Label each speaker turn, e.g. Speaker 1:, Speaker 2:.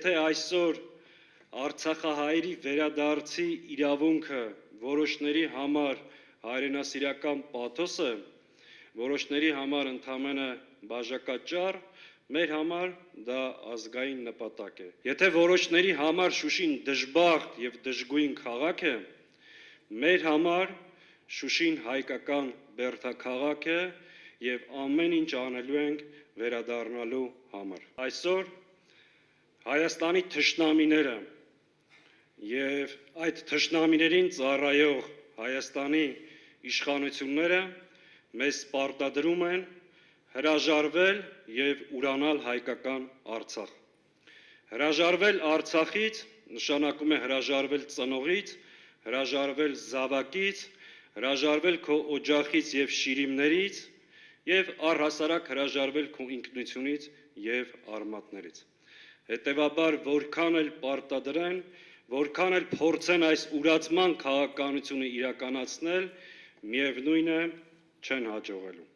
Speaker 1: եթե այսօր Արցախահայերի վերադարձի իրավունքը որոշների համար հայրենասիրական պաթոս է, որոշների համար ընդամենը բաժակաճառ, մեր համար դա ազգային նպատակ է։ Եթե որոշների համար Շուշին դժբախտ եւ դժգույն քաղաք է, մեր համար Շուշին հայկական բերդաքաղաք է եւ ամեն ինչ անելու ենք վերադառնալու համար։ Այսօր Հայաստանի թշնամիները եւ այդ թշնամիներին ծառայող Հայաստանի իշխանությունները մեզ պարտադրում են հրաժարվել եւ ուրանալ հայկական Արցախ։ Հրաժարվել Արցախից նշանակում է հրաժարվել ծնողից, հրաժարվել զավակից, հրաժարվել քո օջախից եւ շիրիմներից եւ առհասարակ հրաժարվել քո ինքնությունից եւ արմատներից։ Հետևաբար որքան էլ պարտադրեն, որքան էլ փորձեն այս ուրացման քաղաքականությունը իրականացնել, միևնույն է չեն հաջողելու։